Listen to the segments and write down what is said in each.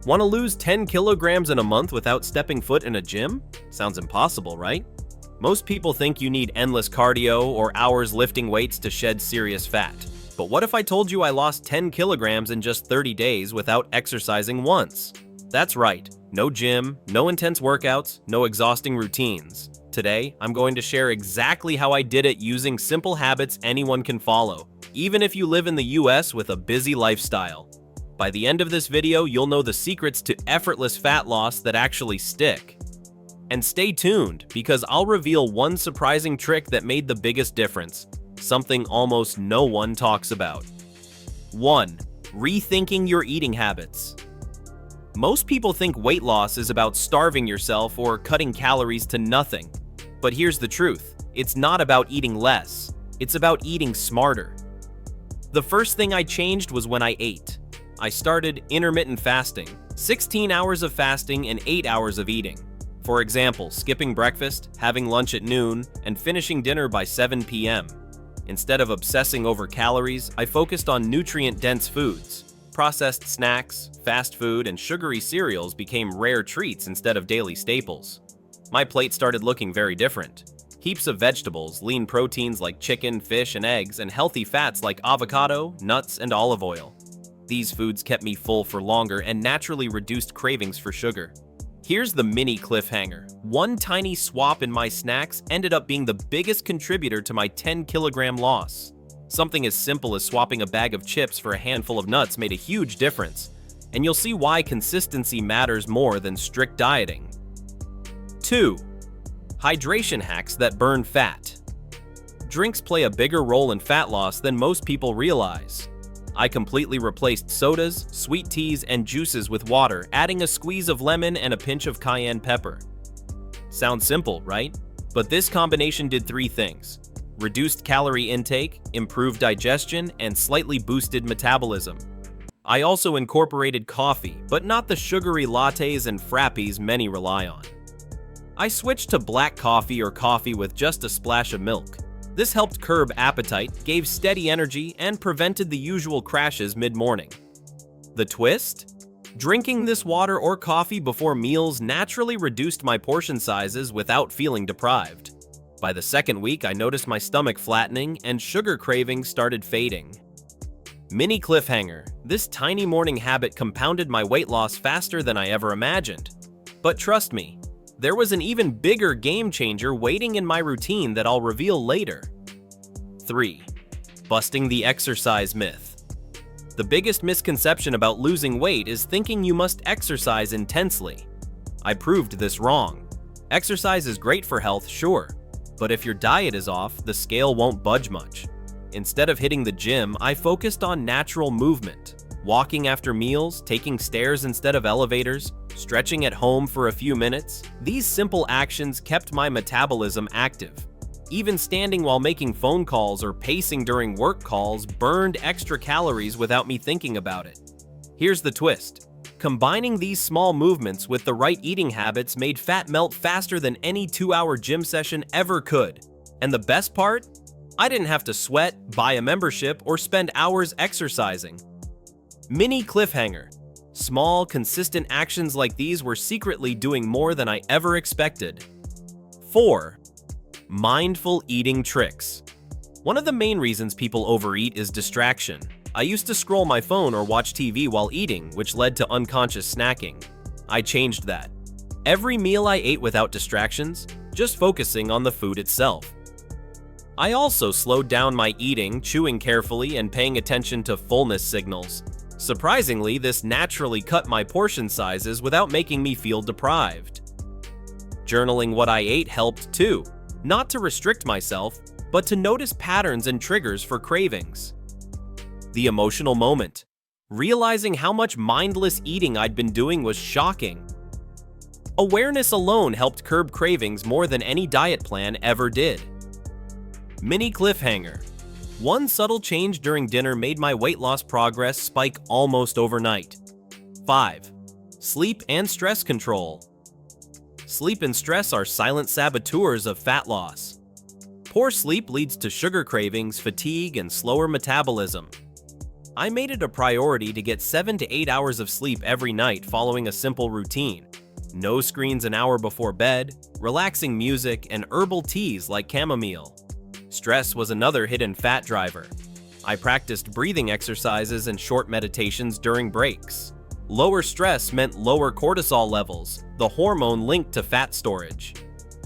Want to lose 10 kilograms in a month without stepping foot in a gym? Sounds impossible, right? Most people think you need endless cardio or hours lifting weights to shed serious fat. But what if I told you I lost 10 kilograms in just 30 days without exercising once? That's right, no gym, no intense workouts, no exhausting routines. Today, I'm going to share exactly how I did it using simple habits anyone can follow, even if you live in the US with a busy lifestyle. By the end of this video, you'll know the secrets to effortless fat loss that actually stick. And stay tuned, because I'll reveal one surprising trick that made the biggest difference, something almost no one talks about. 1. Rethinking your eating habits. Most people think weight loss is about starving yourself or cutting calories to nothing. But here's the truth, it's not about eating less, it's about eating smarter. The first thing I changed was when I ate. I started intermittent fasting, 16 hours of fasting and 8 hours of eating. For example, skipping breakfast, having lunch at noon, and finishing dinner by 7 p.m. Instead of obsessing over calories, I focused on nutrient-dense foods. Processed snacks, fast food, and sugary cereals became rare treats instead of daily staples. My plate started looking very different. Heaps of vegetables, lean proteins like chicken, fish, and eggs, and healthy fats like avocado, nuts, and olive oil. These foods kept me full for longer and naturally reduced cravings for sugar. Here's the mini cliffhanger. One tiny swap in my snacks ended up being the biggest contributor to my 10-kilogram loss. Something as simple as swapping a bag of chips for a handful of nuts made a huge difference, and you'll see why consistency matters more than strict dieting. 2. Hydration hacks that burn fat. Drinks play a bigger role in fat loss than most people realize. I completely replaced sodas, sweet teas, and juices with water, adding a squeeze of lemon and a pinch of cayenne pepper. Sounds simple, right? But this combination did 3 things: reduced calorie intake, improved digestion, and slightly boosted metabolism. I also incorporated coffee, but not the sugary lattes and frappies many rely on. I switched to black coffee or coffee with just a splash of milk. This helped curb appetite, gave steady energy, and prevented the usual crashes mid-morning. The twist? Drinking this water or coffee before meals naturally reduced my portion sizes without feeling deprived. By the second week, I noticed my stomach flattening and sugar cravings started fading. Mini cliffhanger. This tiny morning habit compounded my weight loss faster than I ever imagined. But trust me, there was an even bigger game changer waiting in my routine that I'll reveal later. 3. Busting the exercise myth. The biggest misconception about losing weight is thinking you must exercise intensely. I proved this wrong. Exercise is great for health, sure, but if your diet is off, the scale won't budge much. Instead of hitting the gym, I focused on natural movement. Walking after meals, taking stairs instead of elevators, stretching at home for a few minutes. These simple actions kept my metabolism active. Even standing while making phone calls or pacing during work calls burned extra calories without me thinking about it. Here's the twist. Combining these small movements with the right eating habits made fat melt faster than any 2-hour gym session ever could. And the best part? I didn't have to sweat, buy a membership, or spend hours exercising. Mini cliffhanger. Small, consistent actions like these were secretly doing more than I ever expected. 4. Mindful eating tricks. One of the main reasons people overeat is distraction. I used to scroll my phone or watch TV while eating, which led to unconscious snacking. I changed that. Every meal I ate without distractions, just focusing on the food itself. I also slowed down my eating, chewing carefully and paying attention to fullness signals. Surprisingly, this naturally cut my portion sizes without making me feel deprived. Journaling what I ate helped too, not to restrict myself, but to notice patterns and triggers for cravings. The emotional moment. Realizing how much mindless eating I'd been doing was shocking. Awareness alone helped curb cravings more than any diet plan ever did. Mini cliffhanger. One subtle change during dinner made my weight loss progress spike almost overnight. 5. Sleep and stress control. Sleep and stress are silent saboteurs of fat loss. Poor sleep leads to sugar cravings, fatigue, and slower metabolism. I made it a priority to get 7 to 8 hours of sleep every night following a simple routine. No screens an hour before bed, relaxing music, and herbal teas like chamomile. Stress was another hidden fat driver. I practiced breathing exercises and short meditations during breaks. Lower stress meant lower cortisol levels, the hormone linked to fat storage.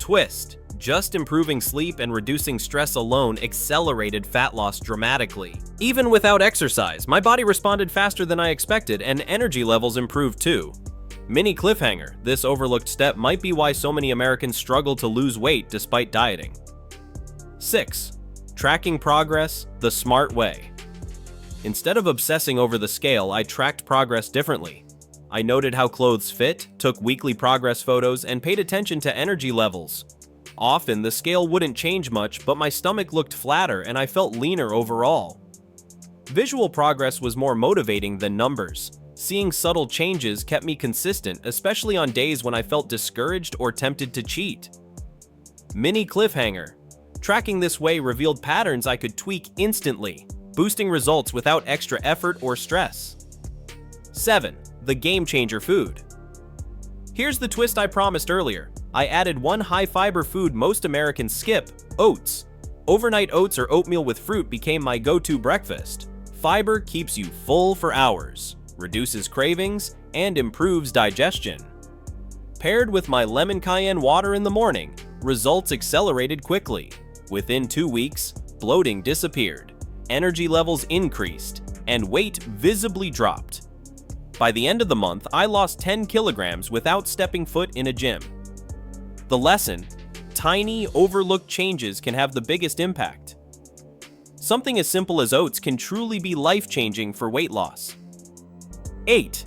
Twist: just improving sleep and reducing stress alone accelerated fat loss dramatically. Even without exercise, my body responded faster than I expected and energy levels improved too. Mini cliffhanger: this overlooked step might be why so many Americans struggle to lose weight despite dieting. 6. Tracking progress the smart way. Instead of obsessing over the scale, I tracked progress differently. I noted how clothes fit, took weekly progress photos, and paid attention to energy levels. Often, the scale wouldn't change much, but my stomach looked flatter and I felt leaner overall. Visual progress was more motivating than numbers. Seeing subtle changes kept me consistent, especially on days when I felt discouraged or tempted to cheat. Mini cliffhanger: tracking this way revealed patterns I could tweak instantly, boosting results without extra effort or stress. 7. The game changer food. Here's the twist I promised earlier. I added one high-fiber food most Americans skip: oats. Overnight oats or oatmeal with fruit became my go-to breakfast. Fiber keeps you full for hours, reduces cravings, and improves digestion. Paired with my lemon cayenne water in the morning, results accelerated quickly. Within 2 weeks, bloating disappeared, energy levels increased, and weight visibly dropped. By the end of the month, I lost 10 kilograms without stepping foot in a gym. The lesson: tiny, overlooked changes can have the biggest impact. Something as simple as oats can truly be life-changing for weight loss. 8.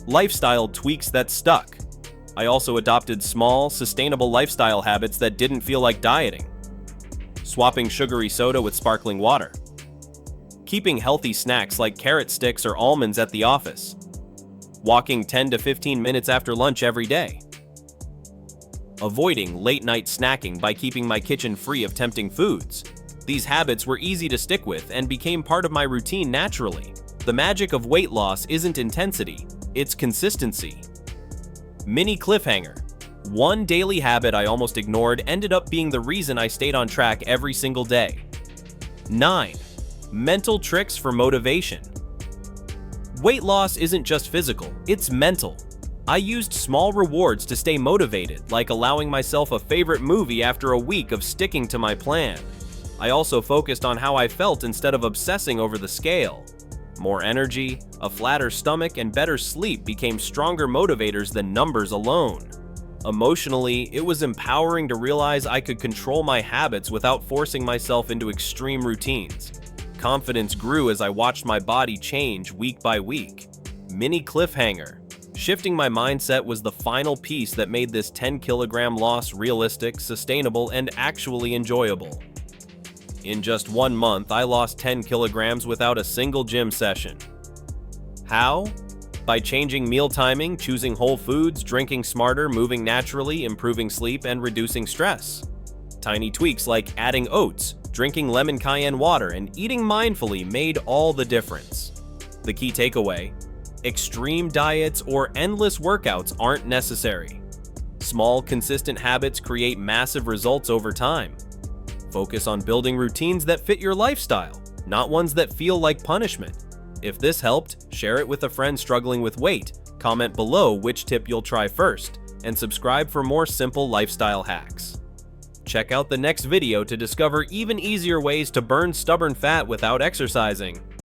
Lifestyle tweaks that stuck. I also adopted small, sustainable lifestyle habits that didn't feel like dieting. Swapping sugary soda with sparkling water. Keeping healthy snacks like carrot sticks or almonds at the office. Walking 10 to 15 minutes after lunch every day. Avoiding late-night snacking by keeping my kitchen free of tempting foods. These habits were easy to stick with and became part of my routine naturally. The magic of weight loss isn't intensity, it's consistency. Mini cliffhanger: one daily habit I almost ignored ended up being the reason I stayed on track every single day. 9. Mental tricks for motivation. Weight loss isn't just physical, it's mental. I used small rewards to stay motivated, like allowing myself a favorite movie after a week of sticking to my plan. I also focused on how I felt instead of obsessing over the scale. More energy, a flatter stomach, and better sleep became stronger motivators than numbers alone. Emotionally, it was empowering to realize I could control my habits without forcing myself into extreme routines. Confidence grew as I watched my body change week by week. Mini cliffhanger: shifting my mindset was the final piece that made this 10-kilogram loss realistic, sustainable, and actually enjoyable. In just 1 month, I lost 10 kilograms without a single gym session. How? By changing meal timing, choosing whole foods, drinking smarter, moving naturally, improving sleep, and reducing stress. Tiny tweaks like adding oats, drinking lemon cayenne water, and eating mindfully made all the difference. The key takeaway: extreme diets or endless workouts aren't necessary. Small, consistent habits create massive results over time. Focus on building routines that fit your lifestyle, not ones that feel like punishment. If this helped, share it with a friend struggling with weight, comment below which tip you'll try first, and subscribe for more simple lifestyle hacks. Check out the next video to discover even easier ways to burn stubborn fat without exercising.